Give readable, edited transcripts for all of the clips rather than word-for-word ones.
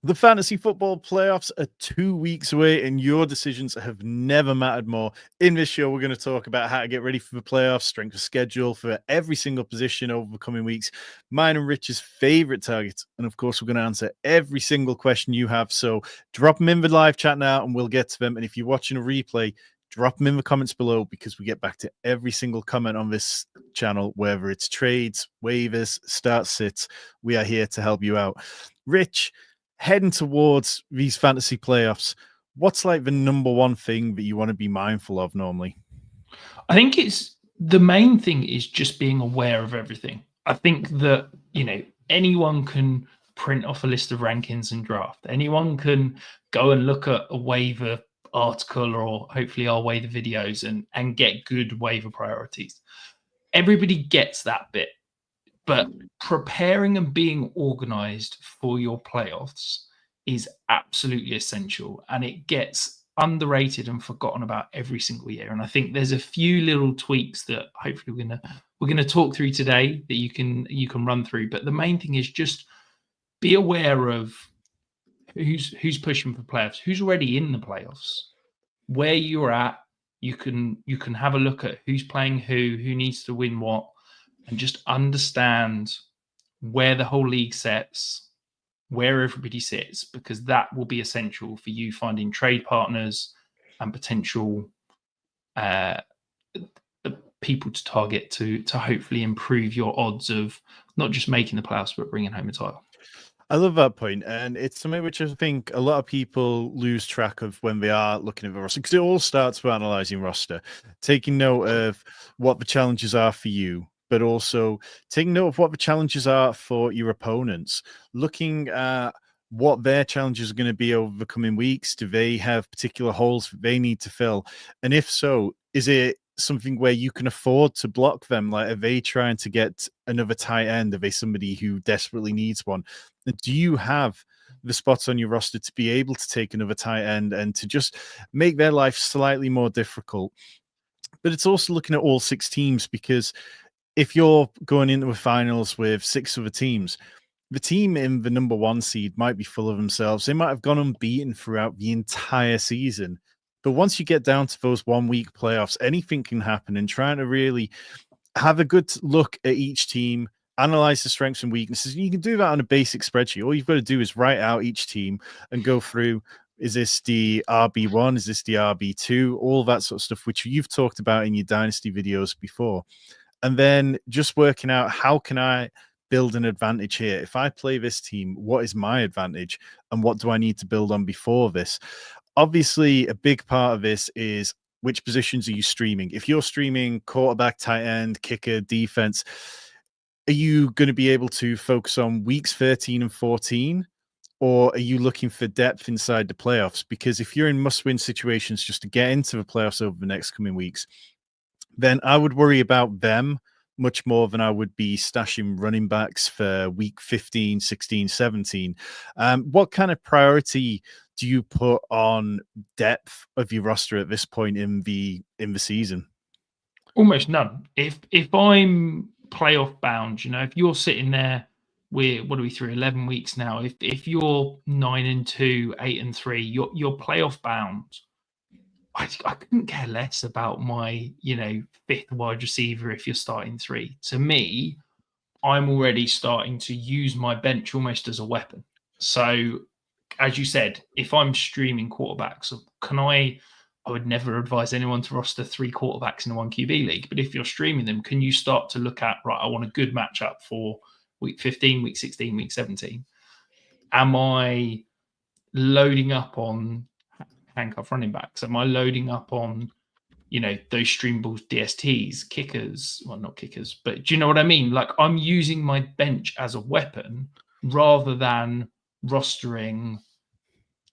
The fantasy football playoffs are 2 weeks away, and your decisions have never mattered more. In this show, we're going to talk about how to get ready for the playoffs, strength of schedule for every single position over the coming weeks, mine and Rich's favorite targets. And of course, we're going to answer every single question you have. So drop them in the live chat now, and we'll get to them. And if you're watching a replay, drop them in the comments below because we get back to every single comment on this channel, whether it's trades, waivers, start sits. We are here to help you out. Rich, heading towards these fantasy playoffs, what's like the number one thing that you want to be mindful of normally? I think it's the main thing is just being aware of everything. I think that, anyone can print off a list of rankings and draft. Anyone can go and look at a waiver article or hopefully our waiver videos and get good waiver priorities. Everybody gets that bit. But preparing and being organized for your playoffs is absolutely essential, and it gets underrated and forgotten about every single year. And I think there's a few little tweaks that hopefully we're gonna talk through today that you can run through. But the main thing is just be aware of who's pushing for playoffs, who's already in the playoffs, where you're at. You can have a look at who's playing who needs to win what, and just understand where the whole league sets, where everybody sits, because that will be essential for you finding trade partners and potential people to target to hopefully improve your odds of not just making the playoffs, but bringing home a title. I love that point, and it's something which I think a lot of people lose track of when they are looking at the roster, because it all starts with analyzing roster, taking note of what the challenges are for you, but also taking note of what the challenges are for your opponents, looking at what their challenges are going to be over the coming weeks. Do they have particular holes that they need to fill? And if so, is it something where you can afford to block them? Like, are they trying to get another tight end? Are they somebody who desperately needs one? And do you have the spots on your roster to be able to take another tight end and to just make their life slightly more difficult? But it's also looking at all 6 teams, because if you're going into a finals with 6 other teams, the team in the number 1 seed might be full of themselves. They might have gone unbeaten throughout the entire season. But once you get down to those 1-week playoffs, anything can happen. And trying to really have a good look at each team, analyze the strengths and weaknesses. You can do that on a basic spreadsheet. All you've got to do is write out each team and go through, is this the RB1? Is this the RB2? All that sort of stuff, which you've talked about in your Dynasty videos before. And then just working out, how can I build an advantage here? If I play this team, what is my advantage? And what do I need to build on before this? Obviously, a big part of this is which positions are you streaming? If you're streaming quarterback, tight end, kicker, defense, are you going to be able to focus on weeks 13 and 14? Or are you looking for depth inside the playoffs? Because if you're in must-win situations just to get into the playoffs over the next coming weeks, then I would worry about them much more than I would be stashing running backs for week 15, 16, 17. What kind of priority do you put on depth of your roster at this point in the season? Almost none. If I'm playoff bound, if you're sitting there, what are we through 11 weeks now? If you're 9-2, 8-3, you're playoff bound. I couldn't care less about my 5th wide receiver if you're starting 3. To me, I'm already starting to use my bench almost as a weapon. So, as you said, if I'm streaming quarterbacks, I would never advise anyone to roster 3 quarterbacks in a 1 QB league. But if you're streaming them, can you start to look at, right, I want a good matchup for week 15, week 16, week 17? Am I loading up on handcuff running backs? Am I loading up on, those streamables, DSTs, kickers? Well, not kickers, but do you know what I mean? Like, I'm using my bench as a weapon rather than rostering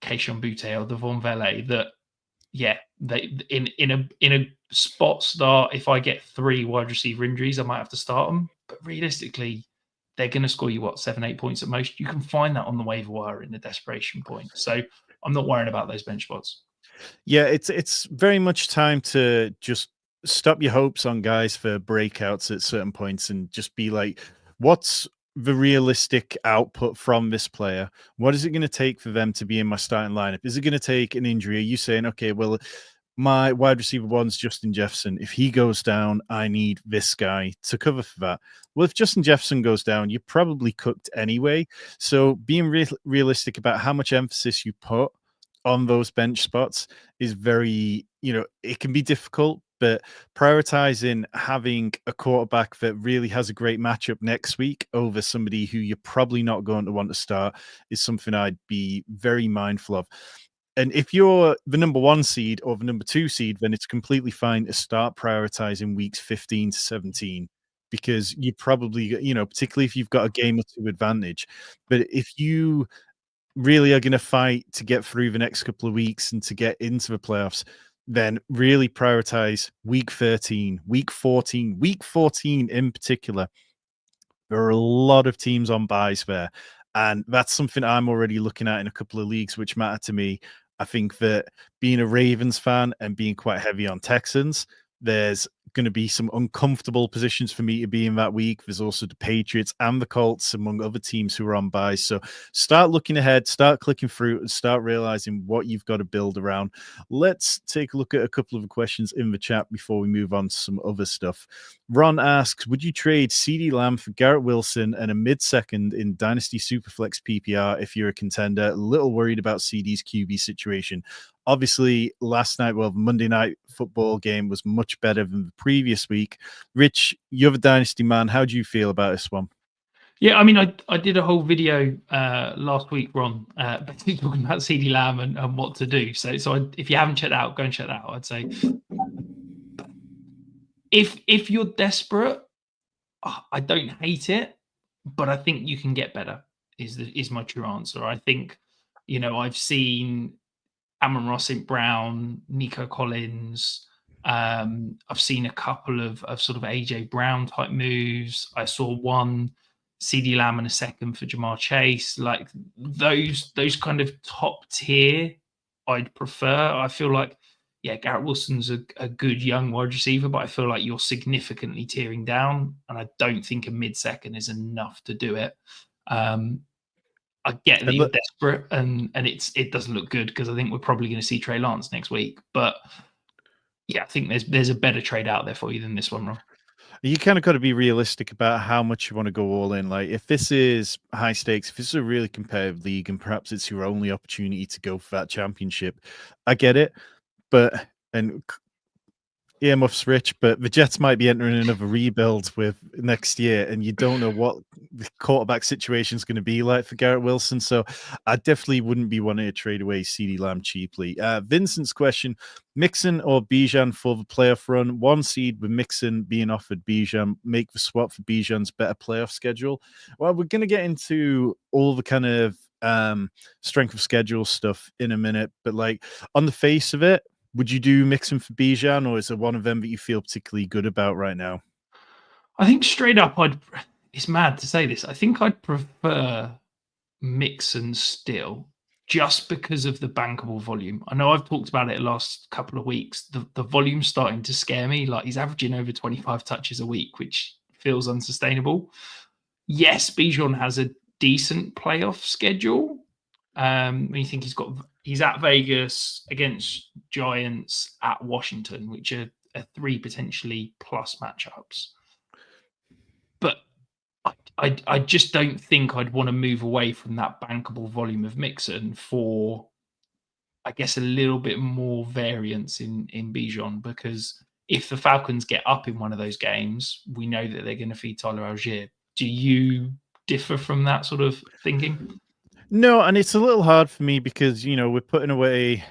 Keishon Butte or Devon Vele that, they in a spot start, if I get 3 wide receiver injuries, I might have to start them. But realistically, they're going to score you, 7-8 points at most. You can find that on the waiver wire in a desperation point. So I'm not worrying about those bench spots. Yeah, it's very much time to just stop your hopes on guys for breakouts at certain points and just be like, what's the realistic output from this player? What is it going to take for them to be in my starting lineup? Is it going to take an injury? Are you saying, okay, well, my wide receiver one's Justin Jefferson. If he goes down, I need this guy to cover for that. Well, if Justin Jefferson goes down, you're probably cooked anyway. So being realistic about how much emphasis you put on those bench spots is very, it can be difficult, but prioritizing having a quarterback that really has a great matchup next week over somebody who you're probably not going to want to start is something I'd be very mindful of. And if you're the number 1 seed or the number 2 seed, then it's completely fine to start prioritizing weeks 15 to 17 because you probably, particularly if you've got a game or two advantage. But if you really are going to fight to get through the next couple of weeks and to get into the playoffs, then really prioritize week 13, week 14, week 14 in particular. There are a lot of teams on buys there. And that's something I'm already looking at in a couple of leagues which matter to me. I think that being a Ravens fan and being quite heavy on Texans, there's going to be some uncomfortable positions for me to be in that week. There's also the Patriots and the Colts, among other teams who are on buys. So start looking ahead, start clicking through, and start realizing what you've got to build around. Let's take a look at a couple of the questions in the chat before we move on to some other stuff. Ron asks, would you trade CeeDee Lamb for Garrett Wilson and a mid-second in Dynasty Superflex PPR if you're a contender? A little worried about CeeDee's QB situation. Obviously, last night, the Monday night football game was much better than the previous week. Rich, you're the Dynasty man. How do you feel about this one? Yeah, I mean, I did a whole video last week, Ron, basically talking about CeeDee Lamb and what to do. So if you haven't checked that out, go and check that out. I'd say if you're desperate, I don't hate it, but I think you can get better. Is my true answer. I think, I've seen Amon-Ra St. Brown, Nico Collins. I've seen a couple of sort of AJ Brown type moves. I saw one CeeDee Lamb and a second for Jamar Chase. Like those kind of top tier, I'd prefer. I feel like, yeah, Garrett Wilson's a good young wide receiver, but I feel like you're significantly tearing down, and I don't think a mid-second is enough to do it. I get that you're desperate, and it doesn't look good because I think we're probably going to see Trey Lance next week. But yeah, I think there's a better trade out there for you than this one, Ron. You kind of got to be realistic about how much you want to go all in. Like, if this is high stakes, if this is a really competitive league, and perhaps it's your only opportunity to go for that championship, I get it. But earmuffs, Rich, but the Jets might be entering another rebuild with next year, and you don't know what the quarterback situation is going to be like for Garrett Wilson. So I definitely wouldn't be wanting to trade away CeeDee Lamb cheaply. Vincent's question, Mixon or Bijan for the playoff run? 1 seed with Mixon being offered Bijan, make the swap for Bijan's better playoff schedule. Well, we're going to get into all the kind of strength of schedule stuff in a minute, but like on the face of it, would you do Mixon for Bijan, or is there one of them that you feel particularly good about right now? I think straight up, it's mad to say this. I think I'd prefer Mixon still, just because of the bankable volume. I know I've talked about it the last couple of weeks. The volume's starting to scare me. Like, he's averaging over 25 touches a week, which feels unsustainable. Yes, Bijan has a decent playoff schedule. When you think he's at Vegas, against Giants, at Washington, which are 3 potentially plus matchups. But I just don't think I'd want to move away from that bankable volume of Mixon for, I guess, a little bit more variance in Bijan, because if the Falcons get up in one of those games, we know that they're going to feed Tyler Algier. Do you differ from that sort of thinking? No, and it's a little hard for me because, we're putting away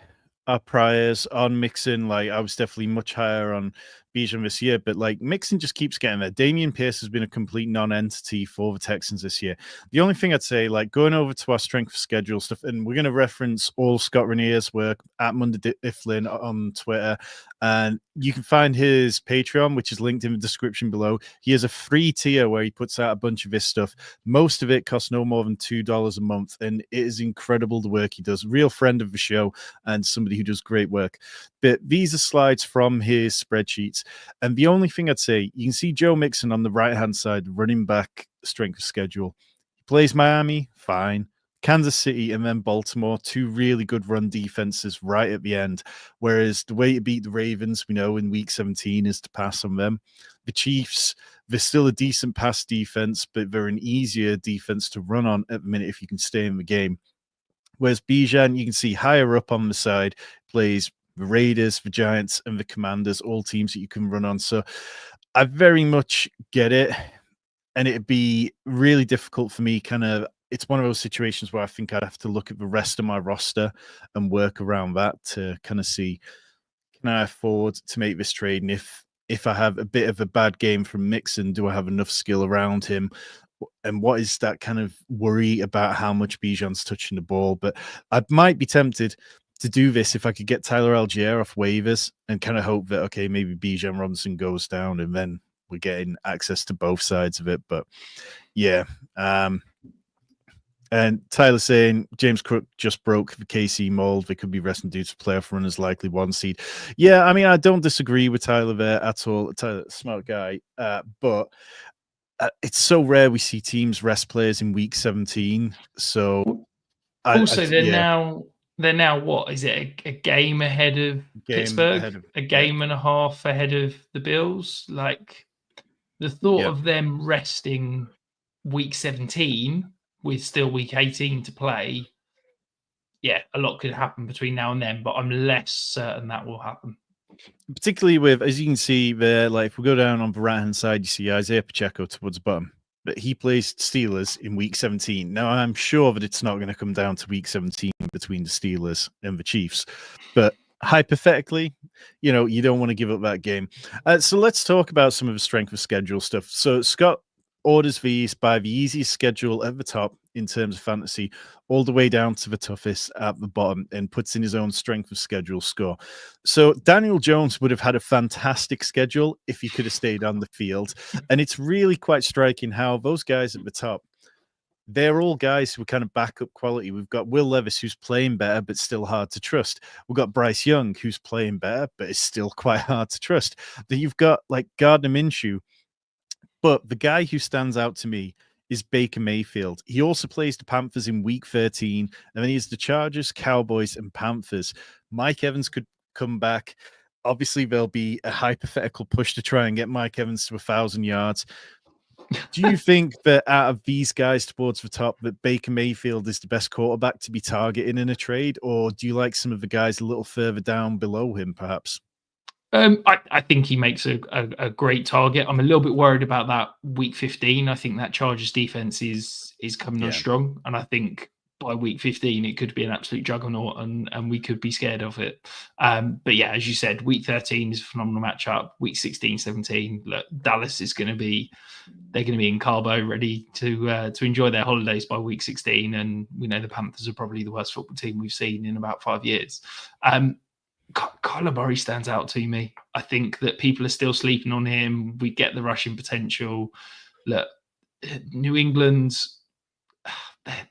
our priors on Mixon. Like, I was definitely much higher on Bijan this year, but like Mixon just keeps getting there. Damian Pierce has been a complete non-entity for the Texans this year. The only thing I'd say, like, going over to our strength of schedule stuff, and we're going to reference all Scott Rainier's work at Monday Iflin on Twitter, and you can find his Patreon, which is linked in the description below. He has a free tier where he puts out a bunch of his stuff. Most of it costs no more than $2 a month, and it is incredible the work he does. Real friend of the show and somebody who does great work. But these are slides from his spreadsheets. quarterbacks. And the only thing I'd say, you can see Joe Mixon on the right-hand side, running back strength of schedule. He plays Miami, fine. Kansas City and then Baltimore, two really good run defenses right at the end. Whereas the way to beat the Ravens, we know in week 17 is to pass on them. The Chiefs, they're still a decent pass defense, but they're an easier defense to run on at the minute if you can stay in the game. Whereas Bijan, you can see higher up on the side, plays the Raiders, the Giants, and the Commanders, all teams that you can run on. So I very much get it. And it'd be really difficult for me, it's one of those situations where I think I'd have to look at the rest of my roster and work around that to kind of see, can I afford to make this trade? And if I have a bit of a bad game from Mixon, do I have enough skill around him? And what is that kind of worry about how much Bijan's touching the ball? But I might be tempted to do this if I could get Tyler Algier off waivers and kind of hope that, okay, maybe Bijan Robinson goes down and then we're getting access to both sides of it. But yeah. And Tyler saying James Cook just broke the KC mold. They could be resting due to playoff runners, likely one seed. Yeah, I mean, I don't disagree with Tyler there at all. Tyler, smart guy. But it's so rare we see teams rest players in week 17. So also, they're now what is it? A game ahead of Pittsburgh, a game and a half ahead of the Bills. Like the thought of them resting week 17 with still week 18 to play. Yeah, a lot could happen between now and then, but I'm less certain that will happen. Particularly with, as you can see there, like if we go down on the right-hand side, you see Isaiah Pacheco towards the bottom. But he plays Steelers in week 17. Now, I'm sure that it's not going to come down to week 17 between the Steelers and the Chiefs. But hypothetically, you don't want to give up that game. So let's talk about some of the strength of schedule stuff. So Scott orders these by the easiest schedule at the top in terms of fantasy, all the way down to the toughest at the bottom, and puts in his own strength of schedule score. So Daniel Jones would have had a fantastic schedule if he could have stayed on the field. And it's really quite striking how those guys at the top, they're all guys who are kind of backup quality. We've got Will Levis, who's playing better, but still hard to trust. We've got Bryce Young, who's playing better, but is still quite hard to trust. Then you've got like Gardner Minshew. But the guy who stands out to me is Baker Mayfield. He also plays the Panthers in week 13, and then he has the Chargers, Cowboys, and Panthers. Mike Evans could come back. Obviously, there'll be a hypothetical push to try and get Mike Evans to 1,000 yards. Do you think that out of these guys towards the top, that Baker Mayfield is the best quarterback to be targeting in a trade, or do you like some of the guys a little further down below him, perhaps? I think he makes a great target. I'm a little bit worried about that week 15. I think that Chargers defense is coming on strong, and I think by week 15 it could be an absolute juggernaut, and we could be scared of it. But yeah, as you said, week 13 is a phenomenal matchup. Week 16, 17, look, Dallas is going to be in Cabo, ready to enjoy their holidays by week 16, and we know the Panthers are probably the worst football team we've seen in about 5 years. Kyler Murray stands out to me. I think that people are still sleeping on him. We get the rushing potential. Look, New England,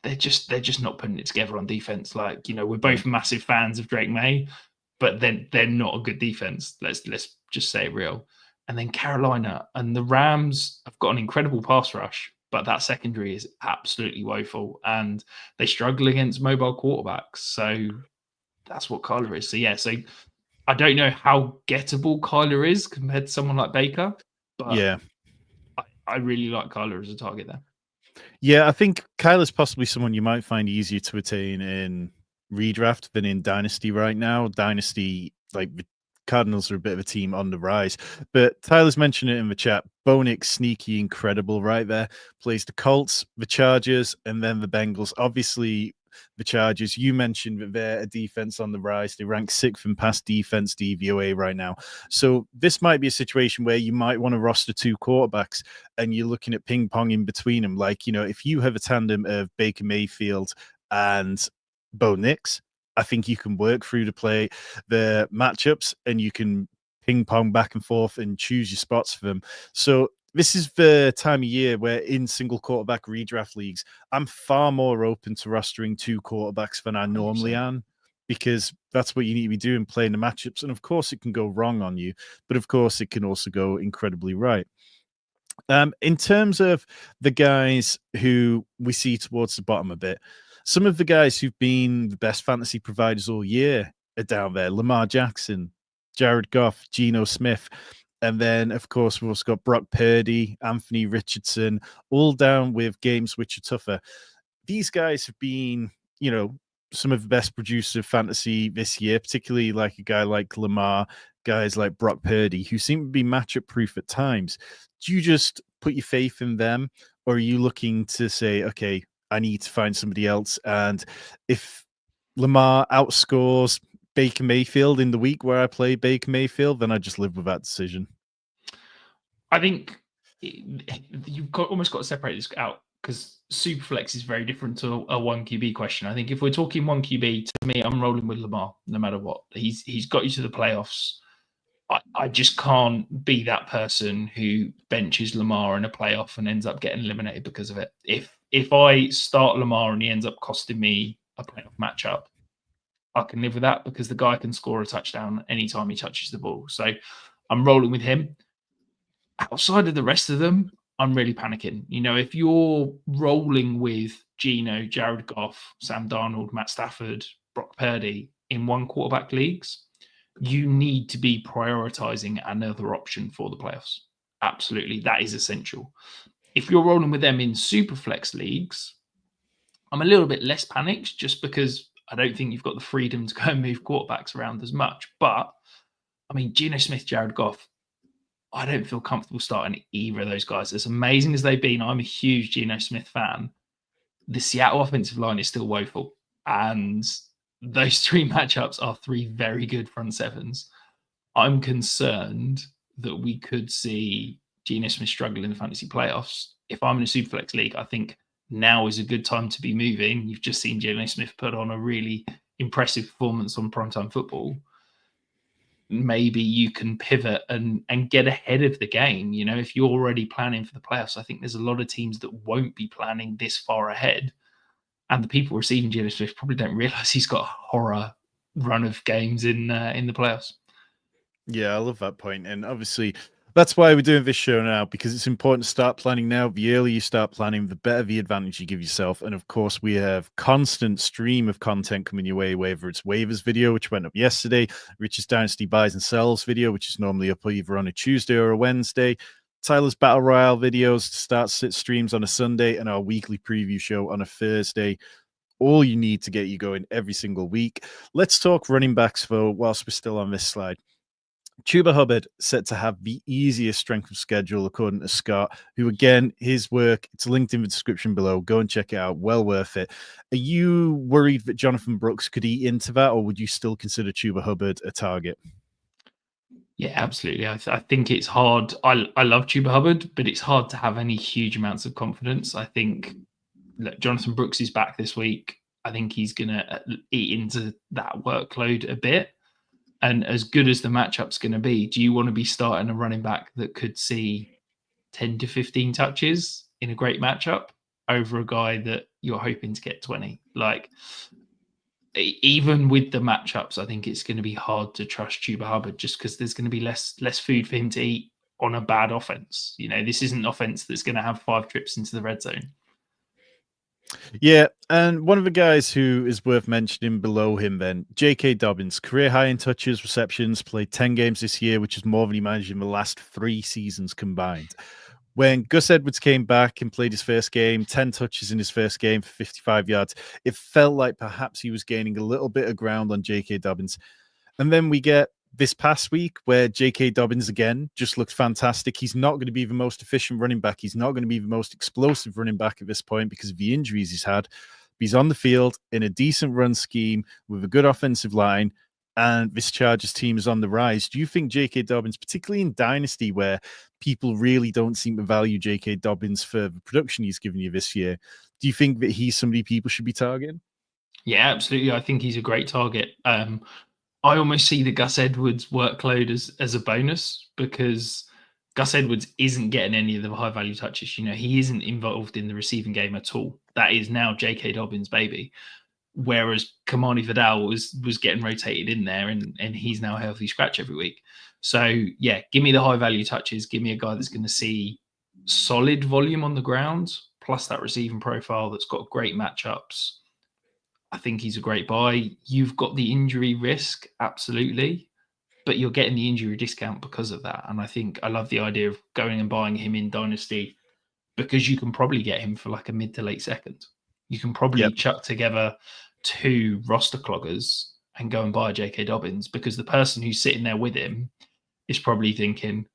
they're just not putting it together on defense. Like, we're both massive fans of Drake May, but then they're not a good defense. Let's just say it real. And then Carolina and the Rams have got an incredible pass rush, but that secondary is absolutely woeful, and they struggle against mobile quarterbacks. So that's what Kyler is. So yeah, I don't know how gettable Kyler is compared to someone like Baker, but yeah, I really like Kyler as a target there. Yeah, I think Kyler's possibly someone you might find easier to attain in redraft than in Dynasty right now. Dynasty, like the Cardinals are a bit of a team on the rise. But Tyler's mentioned it in the chat. Bo Nix, sneaky, incredible right there. Plays the Colts, the Chargers, and then the Bengals. Obviously, the Chargers, you mentioned that they're a defense on the rise. They rank 6th in pass defense DVOA right now. So this might be a situation where you might want to roster 2 quarterbacks and you're looking at ping pong in between them. Like, if you have a tandem of Baker Mayfield and Bo Nix, I think you can work through to play the matchups and you can ping pong back and forth and choose your spots for them. So this is the time of year where in single quarterback redraft leagues, I'm far more open to rostering 2 quarterbacks than I normally am, because that's what you need to be doing, playing the matchups. And of course, it can go wrong on you, but of course, it can also go incredibly right. In terms of the guys who we see towards the bottom a bit, some of the guys who've been the best fantasy providers all year are down there. Lamar Jackson, Jared Goff, Geno Smith. And then, of course, we've also got Brock Purdy, Anthony Richardson, all down with games which are tougher. These guys have been, some of the best producers of fantasy this year, particularly like a guy like Lamar, guys like Brock Purdy, who seem to be matchup proof at times. Do you just put your faith in them, or are you looking to say, okay, I need to find somebody else? And if Lamar outscores Baker Mayfield in the week where I play Baker Mayfield, then I just live with that decision. I think you've almost got to separate this out, because Superflex is very different to a 1QB question. I think if we're talking 1QB, to me, I'm rolling with Lamar no matter what. He's got you to the playoffs. I just can't be that person who benches Lamar in a playoff and ends up getting eliminated because of it. If I start Lamar and he ends up costing me a playoff matchup, I can live with that, because the guy can score a touchdown anytime he touches the ball. So I'm rolling with him. Outside of the rest of them, I'm really panicking. If you're rolling with Geno, Jared Goff, Sam Darnold, Matt Stafford, Brock Purdy in one quarterback leagues, you need to be prioritizing another option for the playoffs. Absolutely. That is essential. If you're rolling with them in Superflex leagues, I'm a little bit less panicked, just because I don't think you've got the freedom to go and move quarterbacks around as much. But I mean, Geno Smith, Jared Goff, I don't feel comfortable starting either of those guys. As amazing as they've been, I'm a huge Geno Smith fan. The Seattle offensive line is still woeful. And those three matchups are three very good front sevens. I'm concerned that we could see Geno Smith struggle in the fantasy playoffs. If I'm in a Superflex league, I think now is a good time to be moving. You've just seen Geno Smith put on a really impressive performance on primetime football. Maybe you can pivot and get ahead of the game. If you're already planning for the playoffs, I think there's a lot of teams that won't be planning this far ahead. And the people receiving Geno Smith probably don't realize he's got a horror run of games in the playoffs. Yeah, I love that point. And obviously, that's why we're doing this show now, because it's important to start planning now. The earlier you start planning, the better the advantage you give yourself. And of course, we have constant stream of content coming your way, whether it's waivers video, which went up yesterday, Rich's Dynasty buys and sells video, which is normally up either on a Tuesday or a Wednesday, Tyler's Battle Royale videos to start streams on a Sunday, and our weekly preview show on a Thursday. All you need to get you going every single week. Let's talk running backs, though, whilst we're still on this slide. Chuba Hubbard set to have the easiest strength of schedule, according to Scott, who, again, his work, it's linked in the description below. Go and check it out. Well worth it. Are you worried that Jonathan Brooks could eat into that, or would you still consider Chuba Hubbard a target? Yeah, absolutely. I think it's hard. I love Chuba Hubbard, but it's hard to have any huge amounts of confidence. I think Jonathan Brooks is back this week. I think he's going to eat into that workload a bit. And as good as the matchup's going to be, do you want to be starting a running back that could see 10 to 15 touches in a great matchup over a guy that you're hoping to get 20? Like, even with the matchups, I think it's going to be hard to trust Chuba Hubbard, just because there's going to be less food for him to eat on a bad offense. This isn't an offense that's going to have 5 trips into the red zone. Yeah, and one of the guys who is worth mentioning below him then, J.K. Dobbins, career high in touches, receptions, played 10 games this year, which is more than he managed in the last 3 seasons combined. When Gus Edwards came back and played his first game, 10 touches in his first game for 55 yards, it felt like perhaps he was gaining a little bit of ground on J.K. Dobbins. And then we get this past week where J.K. Dobbins again just looked fantastic. He's not going to be the most efficient running back. He's not going to be the most explosive running back at this point because of the injuries he's had. He's on the field in a decent run scheme with a good offensive line, and this Chargers team is on the rise. Do you think J.K. Dobbins, particularly in Dynasty where people really don't seem to value J.K. Dobbins for the production he's given you this year, do you think that he's somebody people should be targeting? Yeah, absolutely. I think he's a great target. I almost see the Gus Edwards workload as a bonus, because Gus Edwards isn't getting any of the high value touches. He isn't involved in the receiving game at all. That is now J.K. Dobbins' baby. whereas Kamani Vidal was getting rotated in there, and he's now a healthy scratch every week. So yeah, give me the high value touches. Give me a guy that's going to see solid volume on the ground, plus that receiving profile that's got great matchups. I think he's a great buy. You've got the injury risk, absolutely, but you're getting the injury discount because of that. And I think I love the idea of going and buying him in Dynasty, because you can probably get him for like a mid to late second. You can probably Yep. chuck together 2 roster cloggers and go and buy a J.K. Dobbins, because the person who's sitting there with him is probably thinking,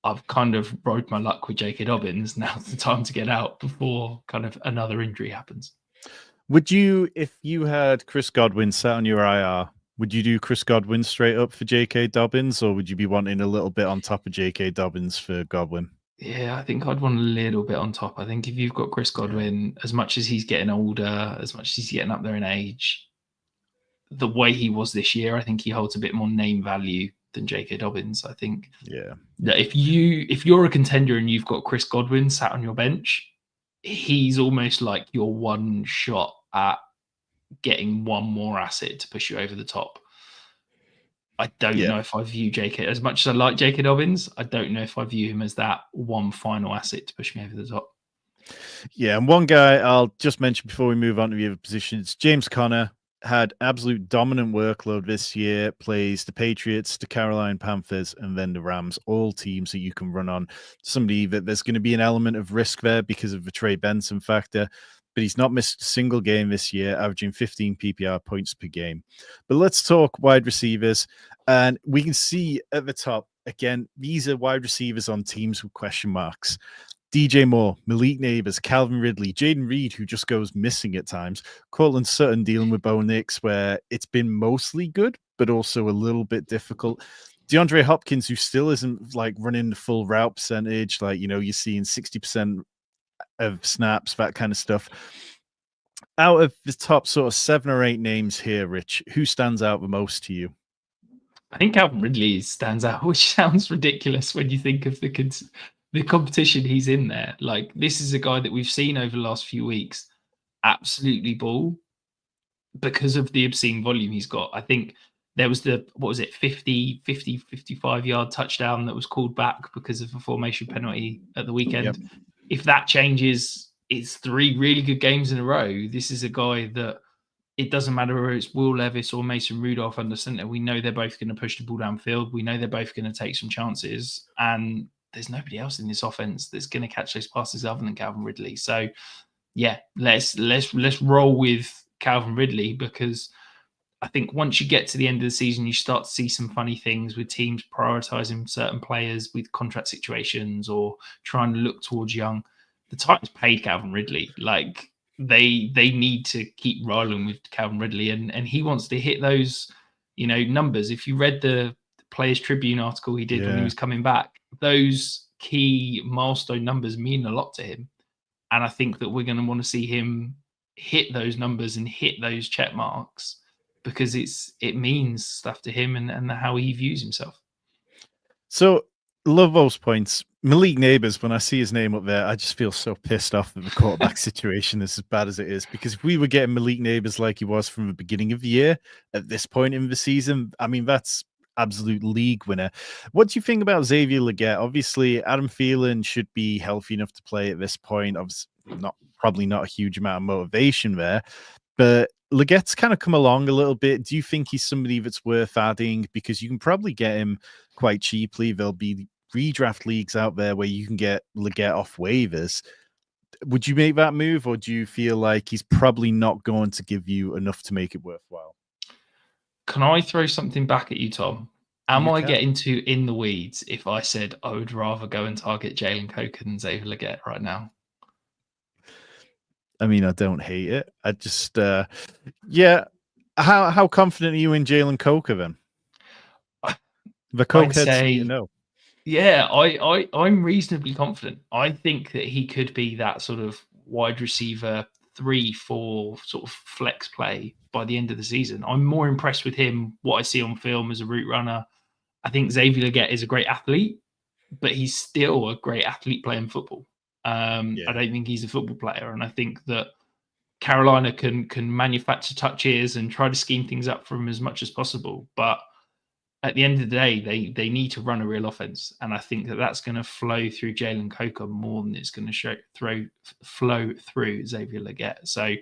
I've kind of rode my luck with J.K. Dobbins. Now's the time to get out before kind of another injury happens. Would you, if you had Chris Godwin sat on your IR, would you do Chris Godwin straight up for J.K. Dobbins, or would you be wanting a little bit on top of J.K. Dobbins for Godwin? Yeah, I think I'd want a little bit on top. I think if you've got Chris Godwin, as much as he's getting older, as much as he's getting up there in age, the way he was this year, I think he holds a bit more name value than J.K. Dobbins. I think that if you're a contender and you've got Chris Godwin sat on your bench, he's almost like your one shot at getting one more asset to push you over the top. I don't know if I view J.K. as much as I like J.K. Dobbins. I don't know if I view him as that one final asset to push me over the top. Yeah, and one guy I'll just mention before we move on to the other positions, James Conner had absolute dominant workload this year, plays the Patriots, the Carolina Panthers, and then the Rams, all teams that you can run on. Somebody that there's going to be an element of risk there because of the Trey Benson factor, but he's not missed a single game this year, averaging 15 PPR points per game. But let's talk wide receivers, and we can see at the top, again, these are wide receivers on teams with question marks. DJ Moore, Malik Neighbors, Calvin Ridley, Jaden Reed, who just goes missing at times, Cortland Sutton dealing with Bo Nix, where it's been mostly good, but also a little bit difficult. DeAndre Hopkins, who still isn't like running the full route percentage, like, you're seeing 60% of snaps, that kind of stuff. Out of the top sort of 7 or 8 names here, Rich, who stands out the most to you? I think Calvin Ridley stands out, which sounds ridiculous when you think of the competition he's in there. Like, this is a guy that we've seen over the last few weeks absolutely ball because of the obscene volume he's got. I think there was 55 yard touchdown that was called back because of a formation penalty at the weekend. Yep. If that changes, it's 3 really good games in a row. This is a guy that it doesn't matter whether it's Will Levis or Mason Rudolph under center. We know they're both going to push the ball downfield. We know they're both going to take some chances, and there's nobody else in this offense that's going to catch those passes other than Calvin Ridley. So, yeah, let's roll with Calvin Ridley, because I think once you get to the end of the season, you start to see some funny things with teams prioritizing certain players with contract situations or trying to look towards young. The Titans paid Calvin Ridley. Like, they need to keep rolling with Calvin Ridley, and he wants to hit those, numbers. If you read the Players Tribune article he did when he was coming back, those key milestone numbers mean a lot to him. And I think that we're going to want to see him hit those numbers and hit those check marks, because it means stuff to him and how he views himself. So, love those points. Malik Neighbors, when I see his name up there, I just feel so pissed off that the quarterback situation is as bad as it is. Because if we were getting Malik Neighbors like he was from the beginning of the year, at this point in the season, I mean, that's absolute league winner. What do you think about Xavier Legette? Obviously, Adam Thielen should be healthy enough to play at this point. Obviously, probably not a huge amount of motivation there, but Legette's kind of come along a little bit. Do you think he's somebody that's worth adding? Because you can probably get him quite cheaply. There'll be redraft leagues out there where you can get Legette off waivers. Would you make that move, or do you feel like he's probably not going to give you enough to make it worthwhile? Can I throw something back at you, Tom? Am I getting too in the weeds if I said I would rather go and target Jalen Coker than Xavier Legette right now? I mean, I don't hate it. I just, yeah. How confident are you in Jalen Coker then? The Cokeheads need to know. Yeah, I'm reasonably confident. I think that he could be that sort of wide receiver 3-4 sort of flex play by the end of the season. I'm more impressed with him, what I see on film as a route runner. I think Xavier Legette is a great athlete, but he's still a great athlete playing football. I don't think he's a football player. And I think that Carolina can manufacture touches and try to scheme things up for him as much as possible. But at the end of the day, they need to run a real offense, and I think that's going to flow through Jalen Coker more than it's going to flow through Xavier Legette. So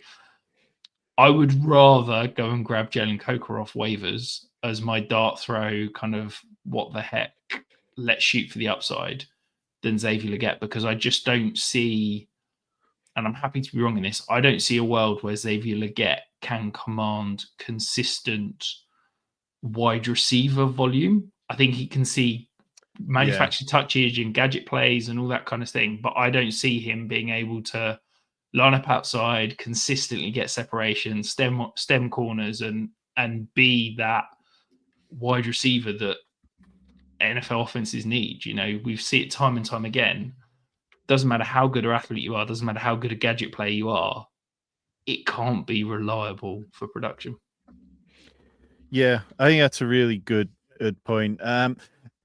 I would rather go and grab Jalen Coker off waivers as my dart throw, kind of what the heck, let's shoot for the upside, than Xavier Legette, because I just don't see, and I'm happy to be wrong in this, I don't see a world where Xavier Legette can command consistent wide receiver volume. I think he can see manufactured touches and gadget plays and all that kind of thing, but I don't see him being able to line up outside, consistently get separation, stem corners, and be that wide receiver that NFL offenses need. You know, we see it time and time again. Doesn't matter how good an athlete you are, doesn't matter how good a gadget player you are, it can't be reliable for production. Yeah, I think that's a really good point.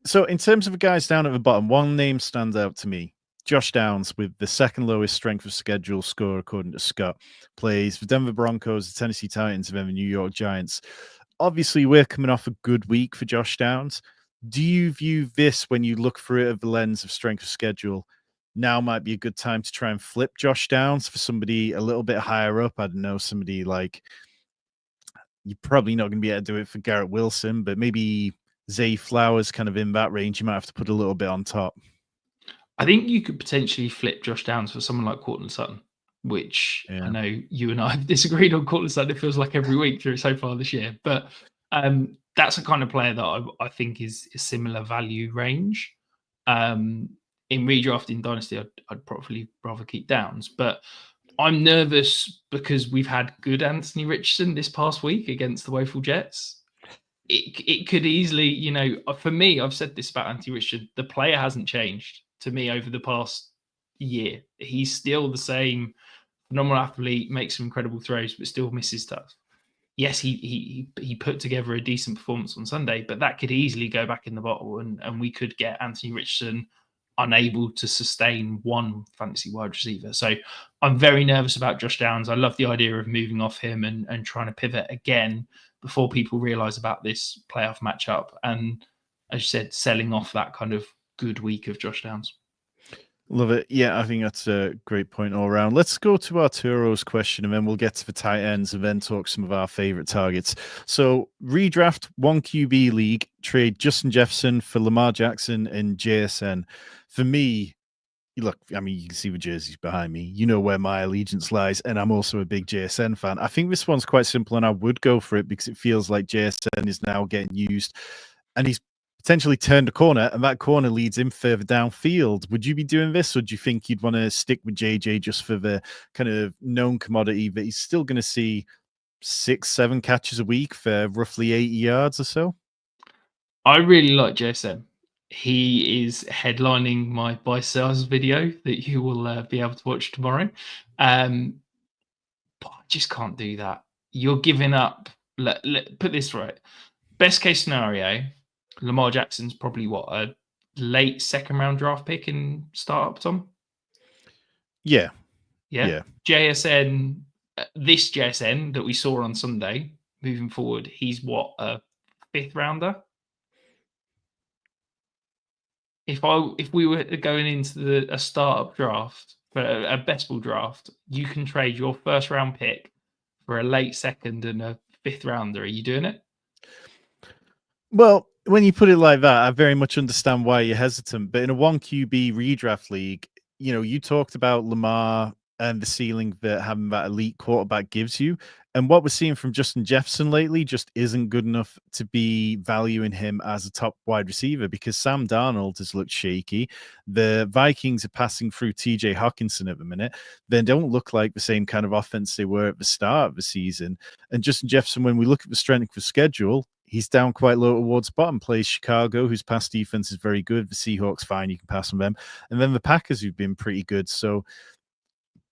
So in terms of the guys down at the bottom, one name stands out to me. Josh Downs, with the second lowest strength of schedule score, according to Scott, plays the Denver Broncos, the Tennessee Titans, and then the New York Giants. Obviously, we're coming off a good week for Josh Downs. Do you view this, when you look through it of the lens of strength of schedule, now might be a good time to try and flip Josh Downs for somebody a little bit higher up? I don't know, somebody like, you're probably not going to be able to do it for Garrett Wilson, but maybe Zay Flowers, kind of in that range, you might have to put a little bit on top. I think you could potentially flip Josh Downs for someone like Cortland Sutton, which I know you and I have disagreed on Cortland Sutton. It feels like every week through so far this year, but that's a kind of player that I think is a similar value range. In redrafting Dynasty, I'd probably rather keep Downs, but I'm nervous because we've had good Anthony Richardson this past week against the woeful Jets. It could easily, you know, for me, I've said this about Anthony Richardson, the player hasn't changed to me over the past year. He's still the same phenomenal athlete, makes some incredible throws, but still misses stuff. Yes, he put together a decent performance on Sunday, but that could easily go back in the bottle, and we could get Anthony Richardson unable to sustain one fantasy wide receiver. So I'm very nervous about Josh Downs. I love the idea of moving off him and trying to pivot again before people realize about this playoff matchup. And as you said, selling off that kind of good week of Josh Downs. Love it. Yeah, I think that's a great point all around. Let's go to Arturo's question, and then we'll get to the tight ends and then talk some of our favorite targets. So, redraft 1QB league, trade Justin Jefferson for Lamar Jackson and JSN. For me, look, I mean, you can see the jerseys behind me. You know where my allegiance lies, and I'm also a big JSN fan. I think this one's quite simple, and I would go for it because it feels like JSN is now getting used, and he's potentially turned a corner, and that corner leads him further downfield. Would you be doing this, or do you think you'd want to stick with JJ just for the kind of known commodity that he's still going to see 6-7 catches a week for roughly 80 yards or so? I really like JSN. He is headlining my buy sales video that you will be able to watch tomorrow. But I just can't do that. You're giving up. Put this right. Best case scenario, Lamar Jackson's probably what, a late second round draft pick in startup, Tom? Yeah. JSN, this JSN that we saw on Sunday, moving forward, he's what, a fifth rounder? If we were going into a startup draft, for a best ball draft, you can trade your first round pick for a late second and a fifth rounder. Are you doing it? Well, when you put it like that, I very much understand why you're hesitant. But in a 1QB redraft league, you know, you talked about Lamar and the ceiling that having that elite quarterback gives you. And what we're seeing from Justin Jefferson lately just isn't good enough to be valuing him as a top wide receiver, because Sam Darnold has looked shaky. The Vikings are passing through TJ Hawkinson at the minute. They don't look like the same kind of offense they were at the start of the season. And Justin Jefferson, when we look at the strength of the schedule, he's down quite low towards bottom. Plays Chicago, whose pass defense is very good. The Seahawks, fine, you can pass on them. And then the Packers, who've been pretty good. So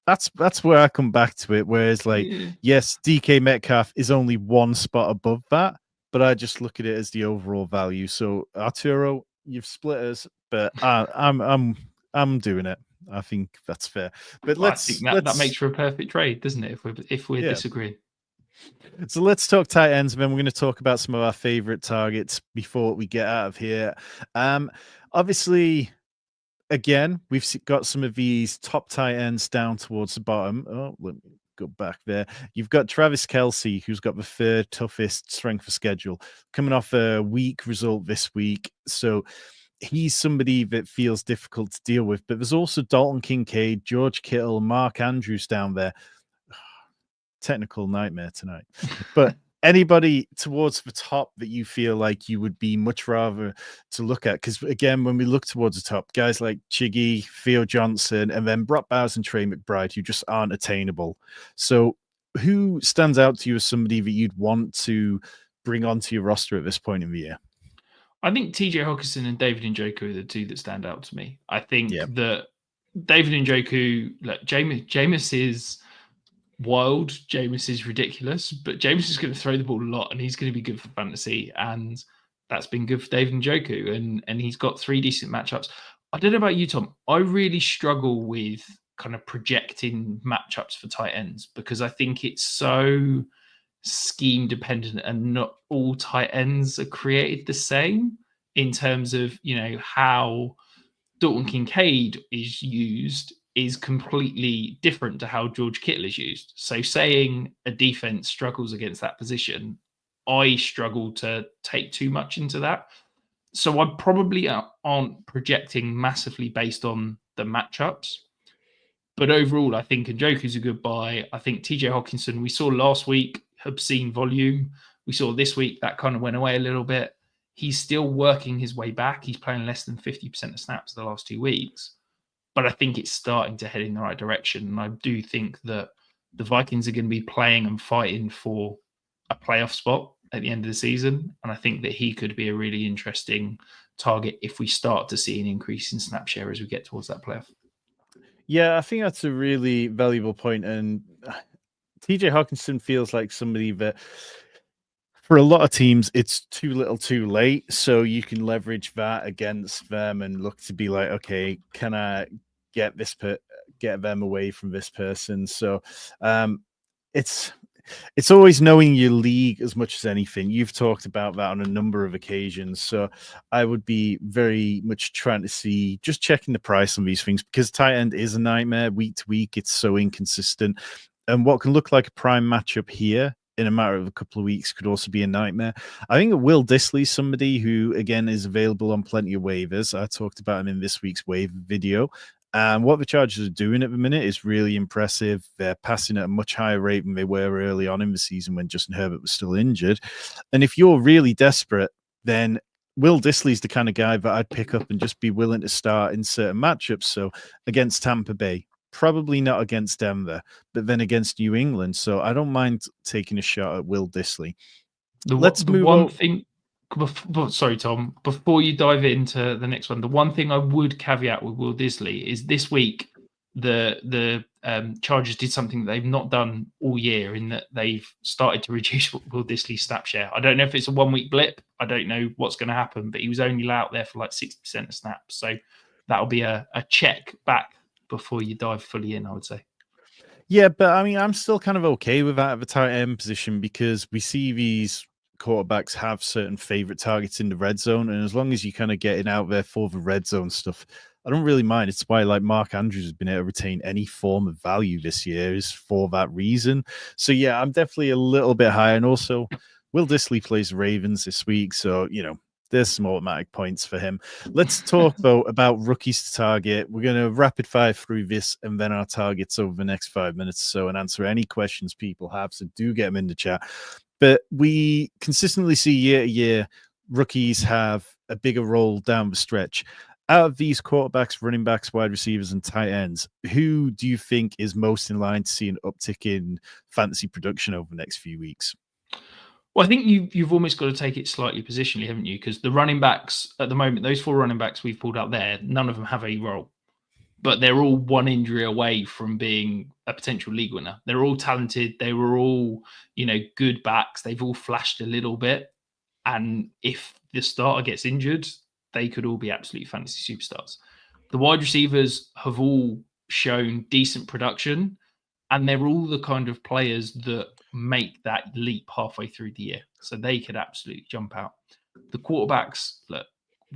that's where I come back to it. Whereas, like, yes, DK Metcalf is only one spot above that, but I just look at it as the overall value. So Arturo, you've split us, but I'm doing it. I think that's fair. But I think that let's makes for a perfect trade, doesn't it? If we're yeah. disagreeing. So let's talk tight ends, and then we're going to talk about some of our favorite targets before we get out of here. Obviously, again, we've got some of these top tight ends down towards the bottom. Oh, let me go back there. You've got Travis Kelce, who's got the third toughest strength of schedule, coming off a weak result this week. So he's somebody that feels difficult to deal with. But there's also Dalton Kincaid, George Kittle, Mark Andrews down there. Technical nightmare tonight. But anybody towards the top that you feel like you would be much rather to look at? Because again, when we look towards the top, guys like Chiggy, Theo Johnson, and then Brock Bowers and Trey McBride, who just aren't attainable. So who stands out to you as somebody that you'd want to bring onto your roster at this point in the year? I think TJ Hawkinson and David Njoku are the two that stand out to me. I think Yeah. that David Njoku, look, Jameis is wild. Jameis is ridiculous, but Jameis is going to throw the ball a lot, and he's going to be good for fantasy, and that's been good for David Njoku, and he's got 3 decent matchups. I don't know about you, Tom. I really struggle with kind of projecting matchups for tight ends because I think it's so scheme dependent and not all tight ends are created the same in terms of, how Dalton Kincaid is used is completely different to how George Kittle is used. So saying a defense struggles against that position, I struggle to take too much into that. So I probably aren't projecting massively based on the matchups. But overall, I think Njoku's a good buy. I think TJ Hawkinson, we saw last week, obscene volume. We saw this week that kind of went away a little bit. He's still working his way back. He's playing less than 50% of snaps the last 2 weeks. But I think it's starting to head in the right direction. And I do think that the Vikings are going to be playing and fighting for a playoff spot at the end of the season. And I think that he could be a really interesting target if we start to see an increase in snap share as we get towards that playoff. Yeah, I think that's a really valuable point. And TJ Hawkinson feels like somebody that for a lot of teams, it's too little too late. So you can leverage that against them and look to be like, okay, can I get get them away from this person? So it's it's always knowing your league as much as anything. You've talked about that on a number of occasions. So I would be very much trying to see, just checking the price on these things because tight end is a nightmare week to week. It's so inconsistent. And what can look like a prime matchup here in a matter of a couple of weeks could also be a nightmare. I think Will Dissly, somebody who, again, is available on plenty of waivers. I talked about him in this week's waiver video. And what the Chargers are doing at the minute is really impressive. They're passing at a much higher rate than they were early on in the season when Justin Herbert was still injured. And if you're really desperate, then Will Dissly's the kind of guy that I'd pick up and just be willing to start in certain matchups. So against Tampa Bay, probably not against Denver, but then against New England. So I don't mind taking a shot at Will Dissly. Let's move one on. thing. Sorry, Tom. Before you dive into the next one, the one thing I would caveat with Will Dissly is this week the Chargers did something that they've not done all year in that they've started to reduce Will Dissly's snap share. I don't know if it's a 1 week blip. I don't know what's going to happen, but he was only out there for like 60% of snaps. So that'll be a check back before you dive fully in, I would say. Yeah, but I mean, I'm still kind of okay with that at the tight end position because we see these quarterbacks have certain favorite targets in the red zone. And as long as you kind of getting out there for the red zone stuff, I don't really mind. It's why like Mark Andrews has been able to retain any form of value this year is for that reason. So yeah, I'm definitely a little bit higher. And also Will Dissly plays the Ravens this week. So, there's some automatic points for him. Let's talk though about rookies to target. We're going to rapid fire through this and then our targets over the next 5 minutes or so and answer any questions people have. So do get them in the chat. But we consistently see year to year rookies have a bigger role down the stretch. Out of these quarterbacks, running backs, wide receivers, and tight ends, who do you think is most in line to see an uptick in fantasy production over the next few weeks? Well, I think you've almost got to take it slightly positionally, haven't you? Because the running backs at the moment, those 4 running backs we've pulled out there, none of them have a role, but they're all one injury away from being a potential league winner. They're all talented. They were all, good backs. They've all flashed a little bit. And if the starter gets injured, they could all be absolute fantasy superstars. The wide receivers have all shown decent production, and they're all the kind of players that make that leap halfway through the year. So they could absolutely jump out. The quarterbacks, look,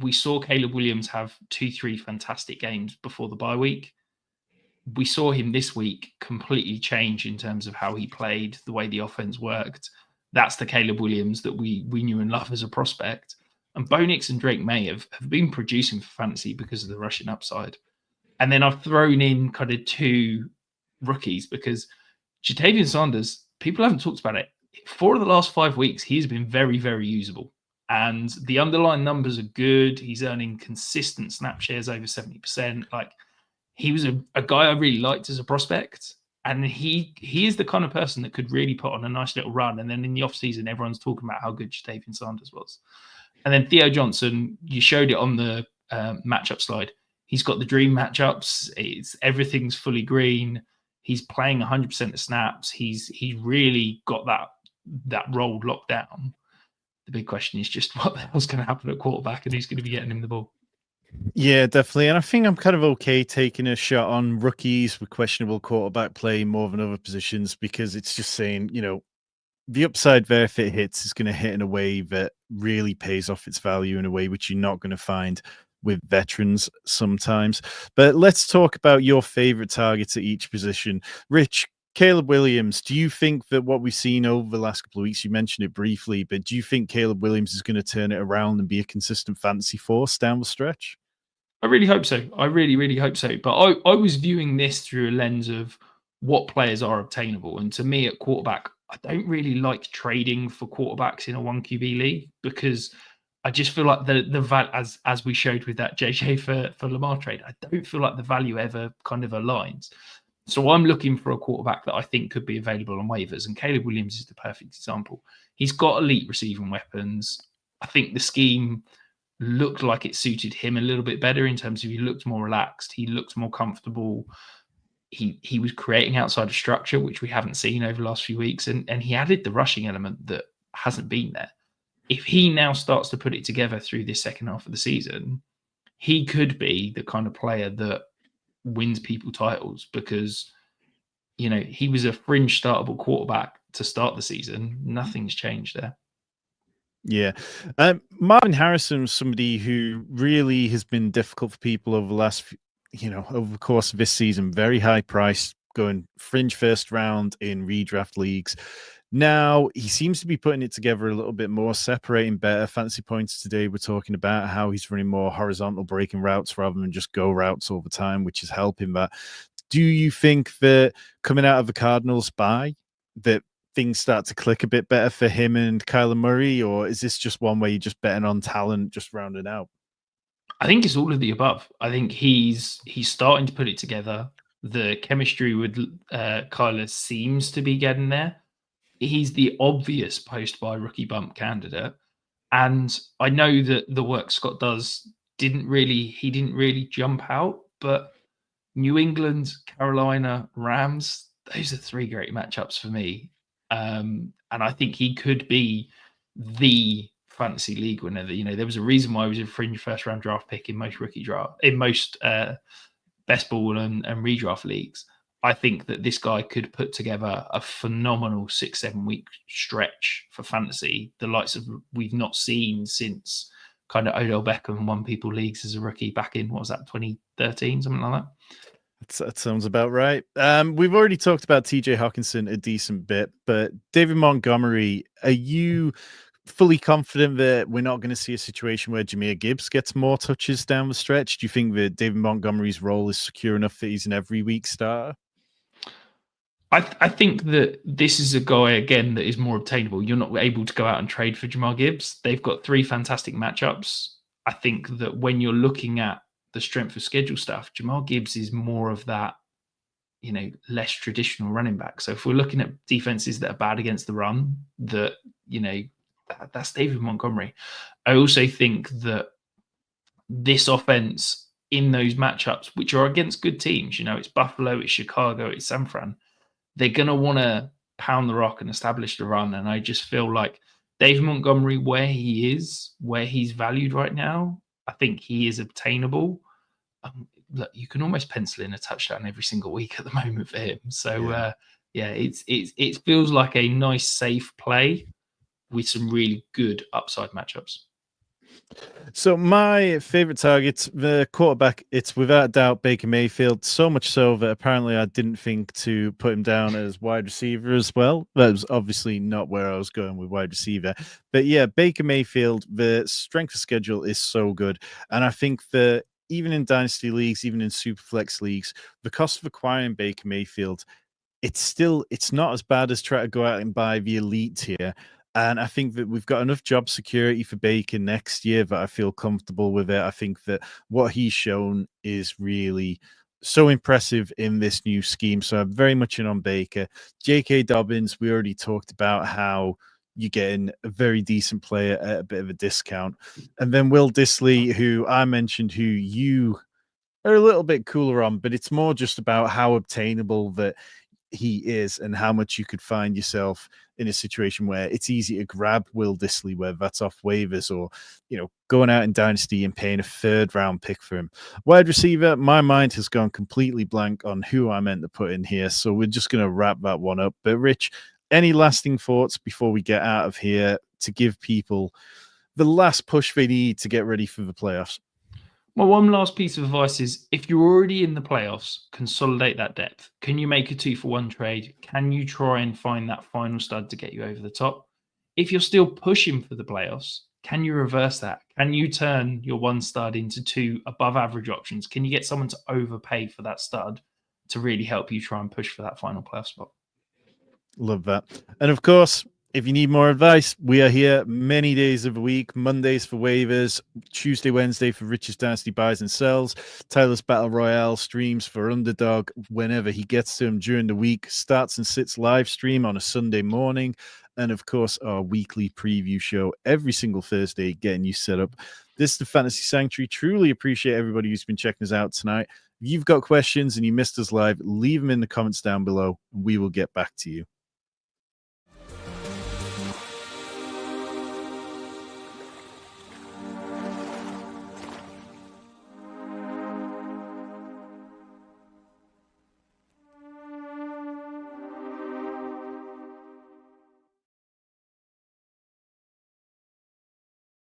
we saw Caleb Williams have 2-3 fantastic games before the bye week. We saw him this week completely change in terms of how he played, the way the offense worked. That's the Caleb Williams that we knew and love as a prospect. And Bo Nix and Drake May have been producing for fantasy because of the rushing upside. And then I've thrown in kind of 2 rookies because Jatavian Sanders, people haven't talked about it. 4 of the last 5 weeks, he's been very, very usable. And the underlying numbers are good. He's earning consistent snap shares over 70%. Like, he was a guy I really liked as a prospect. And he is the kind of person that could really put on a nice little run. And then in the offseason, everyone's talking about how good Jatavian Sanders was. And then Theo Johnson, you showed it on the matchup slide. He's got the dream matchups. Everything's fully green. He's playing 100% of snaps. He's really got that role locked down. The big question is just what the hell's going to happen at quarterback and who's going to be getting him the ball. Yeah, definitely. And I think I'm kind of okay taking a shot on rookies with questionable quarterback play more than other positions, because it's just saying, the upside there, if it hits, is going to hit in a way that really pays off its value in a way which you're not going to find with veterans sometimes. But let's talk about your favorite targets at each position. Rich, Caleb Williams, do you think that what we've seen over the last couple of weeks, you mentioned it briefly, but do you think Caleb Williams is going to turn it around and be a consistent fantasy force down the stretch? I really hope so. I really, really hope so. But I was viewing this through a lens of what players are obtainable. And to me, at quarterback, I don't really like trading for quarterbacks in a 1 QB league, because I just feel like the as we showed with that JJ for Lamar trade, I don't feel like the value ever kind of aligns. So I'm looking for a quarterback that I think could be available on waivers, and Caleb Williams is the perfect example. He's got elite receiving weapons. I think the scheme looked like it suited him a little bit better in terms of he looked more relaxed. He looked more comfortable. He was creating outside of structure, which we haven't seen over the last few weeks. And he added the rushing element that hasn't been there. If he now starts to put it together through this second half of the season, he could be the kind of player that wins people titles, because, he was a fringe startable quarterback to start the season. Nothing's changed there. Yeah. Marvin Harrison was somebody who really has been difficult for people over the last, over the course of this season. Very high price, going fringe first round in redraft leagues. Now he seems to be putting it together a little bit more, separating better. Fantasy Points today we're talking about how he's running more horizontal breaking routes rather than just go routes all the time, which is helping that. Do you think that coming out of the Cardinals bye, that things start to click a bit better for him and Kyler Murray, or is this just one where you're just betting on talent, just rounding out? I think it's all of the above. I think he's starting to put it together. The chemistry with Kyler seems to be getting there. He's the obvious post-buy rookie bump candidate. And I know that the work Scott does didn't really jump out, but New England, Carolina, Rams, those are 3 great matchups for me. And I think he could be the fantasy league winner. There was a reason why he was a fringe first round draft pick in most best ball and redraft leagues. I think that this guy could put together a phenomenal 6-7 week stretch for fantasy, the likes of we've not seen since kind of Odell Beckham won people leagues as a rookie back in, 2013, something like that. That sounds about right. We've already talked about TJ Hawkinson a decent bit, but David Montgomery, are you fully confident that we're not going to see a situation where Jahmyr Gibbs gets more touches down the stretch? Do you think that David Montgomery's role is secure enough that he's an every week starter? I think that this is a guy, again, that is more obtainable. You're not able to go out and trade for Jahmyr Gibbs. They've got 3 fantastic matchups. I think that when you're looking at the strength of schedule stuff, Jahmyr Gibbs is more of that, less traditional running back. So if we're looking at defenses that are bad against the run, that's David Montgomery. I also think that this offense in those matchups, which are against good teams, it's Buffalo, it's Chicago, it's San Fran, they're going to want to pound the rock and establish the run. And I just feel like David Montgomery, where he's valued right now, I think he is obtainable. look, you can almost pencil in a touchdown every single week at the moment for him. So it feels like a nice safe play with some really good upside matchups. So my favorite target, the quarterback, it's without doubt Baker Mayfield. So much so that apparently I didn't think to put him down as wide receiver as well. That was obviously not where I was going with wide receiver. But yeah, Baker Mayfield, the strength of schedule is so good. And I think that even in dynasty leagues, even in super flex leagues, the cost of acquiring Baker Mayfield, it's not as bad as trying to go out and buy the elite here. And I think that we've got enough job security for Baker next year that I feel comfortable with it. I think that what he's shown is really so impressive in this new scheme. So I'm very much in on Baker. J.K. Dobbins, we already talked about how you're getting a very decent player at a bit of a discount. And then Will Disley, who I mentioned, who you are a little bit cooler on, but it's more just about how obtainable that he is and how much you could find yourself in a situation where it's easy to grab Will Disley, whether that's off waivers or, going out in dynasty and paying a 3rd round pick for him. Wide receiver, my mind has gone completely blank on who I meant to put in here. So we're just going to wrap that one up. But Rich, any lasting thoughts before we get out of here to give people the last push they need to get ready for the playoffs? Well, one last piece of advice is if you're already in the playoffs, consolidate that depth. Can you make a 2-for-1 trade? Can you try and find that final stud to get you over the top? If you're still pushing for the playoffs, can you reverse that? Can you turn your 1 stud into 2 above average options? Can you get someone to overpay for that stud to really help you try and push for that final playoff spot? Love that. And of course, if you need more advice, we are here many days of the week. Mondays for waivers, Tuesday, Wednesday for Rich's Dynasty buys and sells, Tyler's Battle Royale streams for Underdog whenever he gets to them during the week, starts and sits live stream on a Sunday morning, and of course, our weekly preview show every single Thursday, getting you set up. This is the Fantasy Sanctuary. Truly appreciate everybody who's been checking us out tonight. If you've got questions and you missed us live, leave them in the comments down below. We will get back to you.